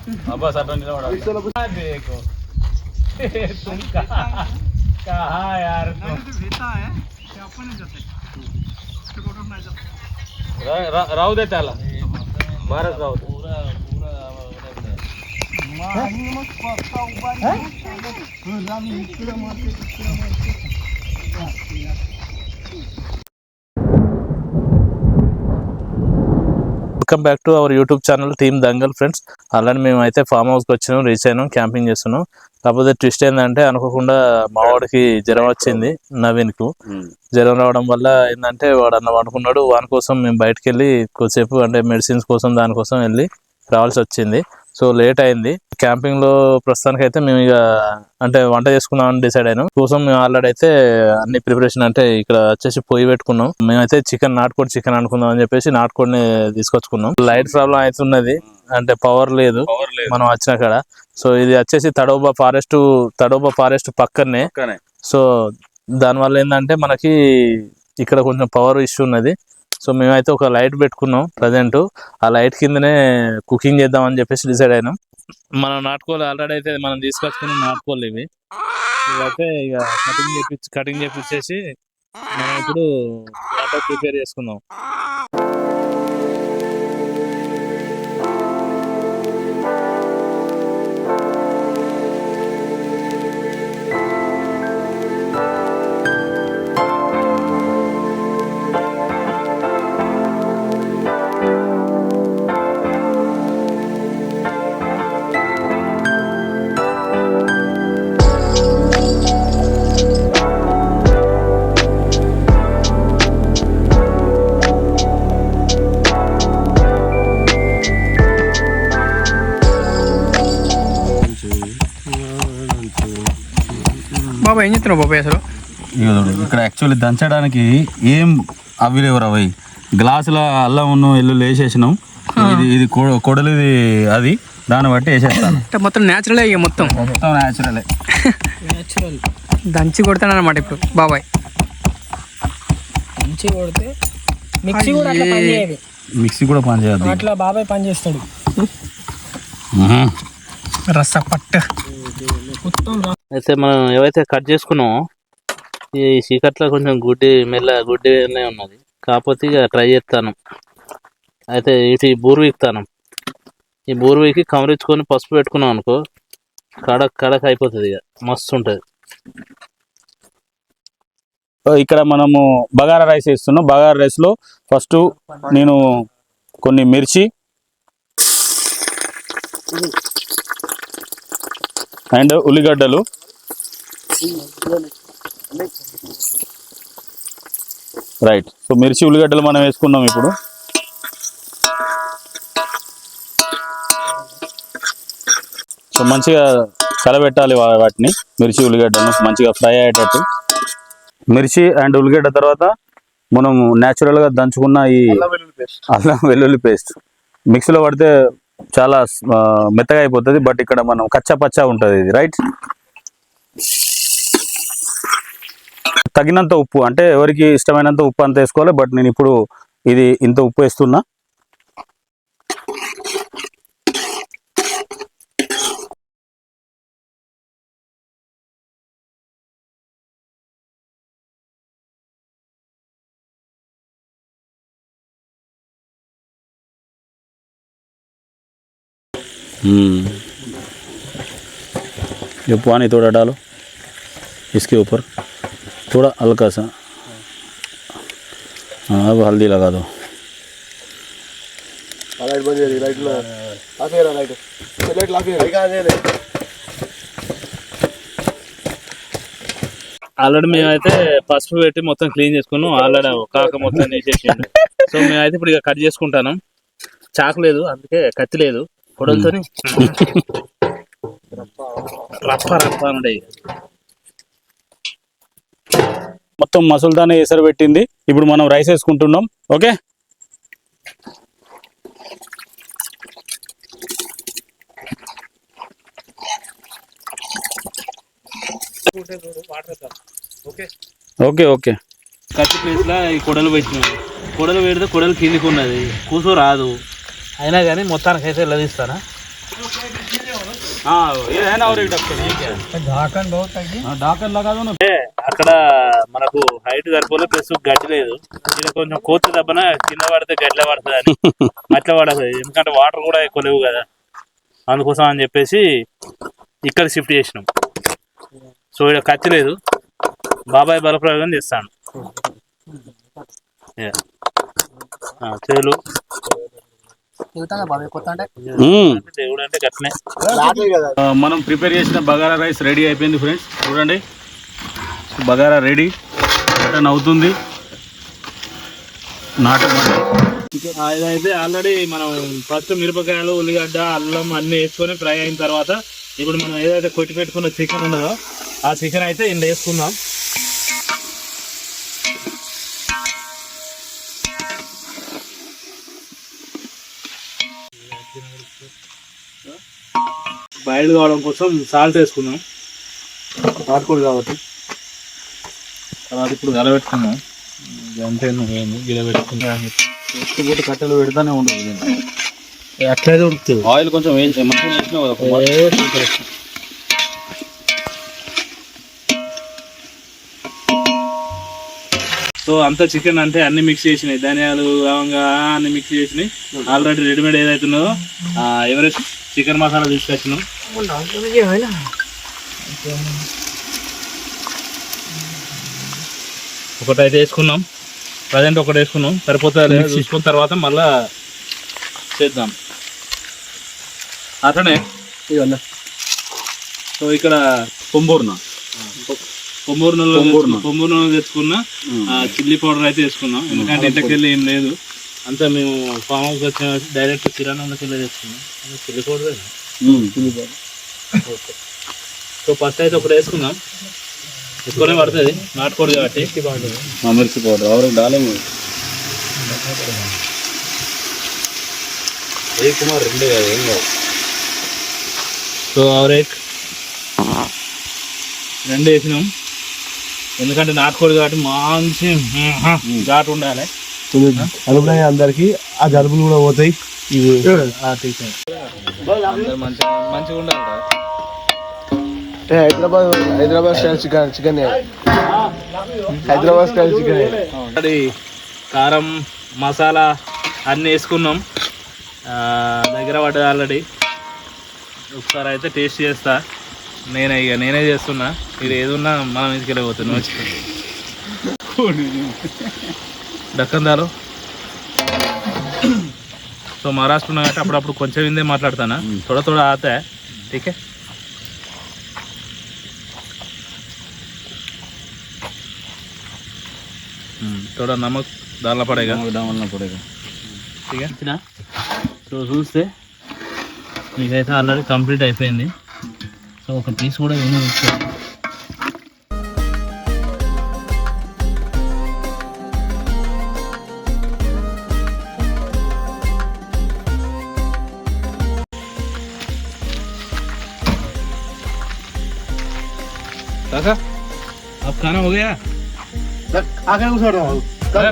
अब्बा सर देखो तुम कहाँ यार राहू दे त्याला भारत राहू दे welcome back to our YouTube channel team Dangal friends. అలానే మేమైతే ఫామ్ హౌస్కి వచ్చినాం, రీచ్ అయినాం, క్యాంపింగ్ చేస్తున్నాం. కాకపోతే ట్విస్ట్ ఏంటంటే అనుకోకుండా మా వాడికి జ్వరం వచ్చింది. నవీన్కు జ్వరం రావడం వల్ల ఏంటంటే వాడు అన్న అనుకున్నాడు. వాని కోసం మేము బయటకు వెళ్ళి కొద్దిసేపు అంటే మెడిసిన్స్ కోసం దానికోసం వెళ్ళి రావాల్సి వచ్చింది. సో లేట్ అయింది. క్యాంపింగ్ లో ప్రస్తుతానికి అయితే మేము ఇక అంటే వంట చేసుకుందామని డిసైడ్ అయినాం. కోసం మేము ఆల్రెడీ అయితే అన్ని ప్రిపరేషన్ అంటే ఇక్కడ వచ్చేసి పొయ్యి పెట్టుకున్నాం. మేమైతే నాటుకోడి చికెన్ అనుకుందాం అని చెప్పేసి నాటుకోడిని తీసుకొచ్చుకున్నాం. లైట్ ప్రాబ్లం అవుతున్నది, అంటే పవర్ లేదు మనం వచ్చిన కాడ. సో ఇది వచ్చేసి తడోబా ఫారెస్ట్ పక్కనే. సో దానివల్ల ఏంటంటే మనకి ఇక్కడ కొంచెం పవర్ ఇష్యూ ఉన్నది. సో మేమైతే ఒక లైట్ పెట్టుకున్నాం ప్రజెంట్. ఆ లైట్ కిందనే కుకింగ్ చేద్దామని చెప్పేసి డిసైడ్ అయినాం. మనం నాటుకోవాలి ఆల్రెడీ అయితే మనం తీసుకొచ్చుకున్నాం నాటుకోవాలి. ఇవైతే ఇక కటింగ్ చేపించేసి మనం ఇప్పుడు వంట ప్రిపేర్ చేసుకుందాం. బాబా ఏం చెప్తున్నావు బాబాయ్ అసలు? ఇక్కడ యాక్చువల్లీ దంచడానికి ఏం అవి లేవు రవి. గ్లాసుల అల్లం ఎల్లుల్లి వేసేసినాం. ఇది కొడలిది అది, దాన్ని బట్టి వేసేస్తాను. మొత్తం న్యాచురలే, ఇక మొత్తం న్యాచురల్ దంచి కొడతాను అనమాట ఇప్పుడు బాబాయ్. దంచి కొడితే మిక్సీ కూడా పని చేయదు, అట్లా బాబాయ్ పని చేస్తాడు. రస పట్టు అయితే మనం ఏవైతే కట్ చేసుకున్నామో ఈ చీకట్లో కొంచెం గుడ్డి ఉన్నది. కాకపోతే ఇక ట్రై చేస్తాను. అయితే ఇటు బూర్వీకుతాను. ఈ బూర్వీకి కమరించుకొని పసుపు పెట్టుకున్నాం అనుకో, కడక్ అయిపోతుంది, ఇక మస్తు ఉంటుంది. ఇక్కడ మనము బగారా రైస్ వేస్తున్నాం. బగారా రైస్లో ఫస్ట్ నేను కొన్ని మిర్చి అండ్ ఉల్లిగడ్డలు, రైట్. సో మిర్చి ఉల్లిగడ్డలు మనం వేసుకున్నాం. ఇప్పుడు సో మంచిగా కలబెట్టాలి వాటిని, మిర్చి ఉల్లిగడ్డలను మంచిగా ఫ్రై అయ్యేటట్టు. మిర్చి అండ్ ఉల్లిగడ్డ తర్వాత మనం న్యాచురల్గా దంచుకున్న ఈ అల్లం వెల్లుల్లి పేస్ట్ మిక్సీలో పడితే చాలా మెత్తగా అయిపోతుంది. బట్ ఇక్కడ మనం కచ్చా పచ్చా ఉంటుంది ఇది, రైట్. తగినంత ఉప్పు, అంటే ఎవరికి ఇష్టమైనంత ఉప్పు అంత వేసుకోవాలి. బట్ నేను ఇప్పుడు ఇది ఇంత ఉప్పు వేస్తున్నా. ये पानी थोड़ा डालो इसके ऊपर, थोड़ा हल्का सा. हाँ अब हल्दी लगा दो. ఆల్రెడీ మేమైతే పసుపు పెట్టి మొత్తం క్లీన్ చేసుకున్నాం. ఆల్రెడీ కాక మొత్తం తీసేసింది. సో మేమైతే ఇప్పుడు ఇక కట్ చేసుకుంటాను. చాకు లేదు, అందుకే కత్తి లేదు, కొడలతో రప్ప ఉంటాయి. మొత్తం మసులుదానే ఎసరు పెట్టింది. ఇప్పుడు మనం రైస్ వేసుకుంటున్నాం. Okay, okay okay. కత్తి ప్లేస్లో ఈ కొడలు పెట్టినాం. కొడలు పెడితే కొడలు కిందికి ఉన్నది, కూసో రాదు. అయినా కానీ మొత్తానికి అయితే ఇలా తీస్తానా. అక్కడ మనకు హైట్ సరిపోలే ప్లస్ గడ్డి లేదు, ఇక్కడ కొంచెం కోతి దెబ్బన కింద పడితే గడ్డ పడుతుంది అని అట్లా పడదు, ఎందుకంటే వాటర్ కూడా ఎక్కువ లేవు కదా, అందుకోసం అని చెప్పేసి ఇక్కడ షిఫ్ట్ చేసినాం. సో ఇక్కడ కత్తి లేదు, బాబాయ్ బలప్రయోగం చేస్తాను. చేలు దేవుడు అంటే గట్లనే. మనం ప్రిపేర్ చేసిన బగారా రైస్ రెడీ అయిపోయింది ఫ్రెండ్స్, చూడండి బగారా రెడీ, మటన్ అవుతుంది. ఇదైతే ఆల్రెడీ మనం ఫస్ట్ మిరపకాయలు, ఉల్లిగడ్డ, అల్లం అన్ని వేసుకొని ఫ్రై అయిన తర్వాత ఇప్పుడు మనం ఏదైతే కొట్టి పెట్టుకున్న చికెన్ ఉన్నదో ఆ చికెన్ అయితే ఇందులో వేసుకుందాం. బాయిల్డ్ కావడం కోసం సాల్ట్ వేసుకుందాం, నాటుకోడి కాబట్టి. తర్వాత ఇప్పుడు గలబెట్టుకుందాం, అంతే గిలబెట్టుకుందాం. పోతే కట్టెలు పెడతానే ఉండదు, అట్లయితే ఉడుకుతుంది. ఆయిల్ కొంచెం మంచిగా వేసినావు కదా. సో అంతా చికెన్ అంటే అన్ని మిక్స్ చేసినాయి, ధనియాలు, లవంగా అన్ని మిక్స్ చేసినాయి. ఆల్రెడీ రెడీమేడ్ ఏదైతే ఉన్నదో ఎవరెస్ట్ చికెన్ మసాలా తీసుకొచ్చినాం. ఒకటైతే వేసుకున్నాం, ప్రజెంట్ ఒకటి వేసుకున్నాం, సరిపోతుంది చూసుకున్న తర్వాత మళ్ళా చేద్దాం అట్లనే. సో ఇక్కడ కొమ్మూరు నూనె తెచ్చుకున్న చిల్లీ పౌడర్ అయితే వేసుకున్నాం, ఎందుకంటే ఇంతకెళ్ళి ఏం లేదు, అంతా మేము ఫామ్ హౌస్ వచ్చిన డైరెక్ట్ కిరాణంలోకి వెళ్ళి తెచ్చుకున్నాం. Chilli powder okay. So first అయితే ఒకటి వేసుకుందాం, ఎక్కువనే పడుతుంది నాటుకోడి కాబట్టి. మిర్చి పౌడర్ और डालेंगे एक कुमार రెండు ఏం కాదు. సో రెండు వేసినాం, ఎందుకంటే నాటుకోడి కాబట్టి మంచి ఘాటు ఉండాలి. జలుబులు అందరికి ఆ జలుబులు కూడా పోతాయి. ఇవి మంచిగా ఉండాలి. Hyderabad style chicken Hyderabad style chicken. కారం, మసాలా అన్నీ వేసుకున్నాం, దగ్గర పడ్డది ఆల్రెడీ. ఒకసారి అయితే టేస్ట్ చేస్తా, నేనే చేస్తున్నా. ఇది ఏదున్నా మనం తీసుకెళ్ళిపోతున్నాం. దక్కందారు. సో మహారాష్ట్ర ఉన్నా కాబట్టి అప్పుడప్పుడు కొంచెం ఇందే మాట్లాడతానా, थोड़ा थोड़ा आता है, ठीक है. थोड़ा नमक डालना पड़ेगा, ठीक है. సో చూస్తే మీకైతే ఆల్రెడీ కంప్లీట్ అయిపోయింది. సో ఒక పీస్ కూడా ఏమీ వచ్చాయి. కాకా అప్ ఖానా హో గయా.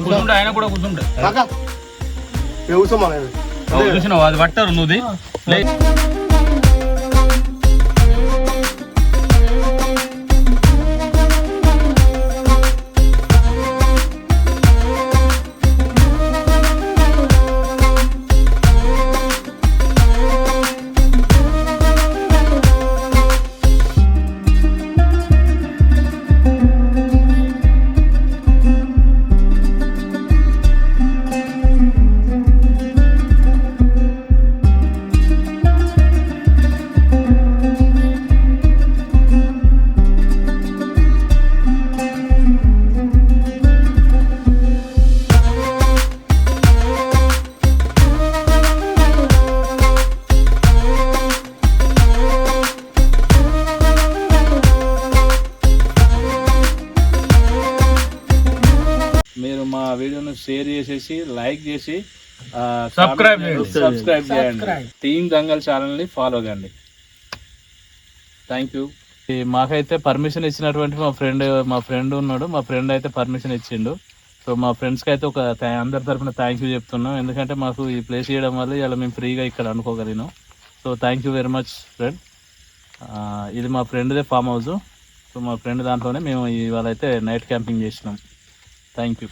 కూర్చుంటా, ఆయన కూడా కూర్చుంటా. చూసినావు అది పట్టారు నువ్వు. మీరు మా వీడియోను షేర్ చేసేసి లైక్ చేసి సబ్స్క్రైబ్ చేయండి. టీమ్ దంగల్ ఛానల్ని ఫాలో కండి. Thank you. మాకైతే పర్మిషన్ ఇచ్చినటువంటి మా ఫ్రెండ్ ఉన్నాడు, మా ఫ్రెండ్ అయితే పర్మిషన్ ఇచ్చిండు. సో మా ఫ్రెండ్స్కి అయితే అందరి తరఫున థ్యాంక్ యూ చెప్తున్నాం, ఎందుకంటే మాకు ఈ ప్లేస్ చేయడం వల్ల ఇలా మేము ఫ్రీగా ఇక్కడ అనుకోగలిగినాం. So thank you very much friend. ఇది మా ఫ్రెండ్దే ఫామ్ హౌస్. సో మా ఫ్రెండ్ దాంట్లోనే మేము ఇవాళ అయితే నైట్ క్యాంపింగ్ చేసినాం. Thank you.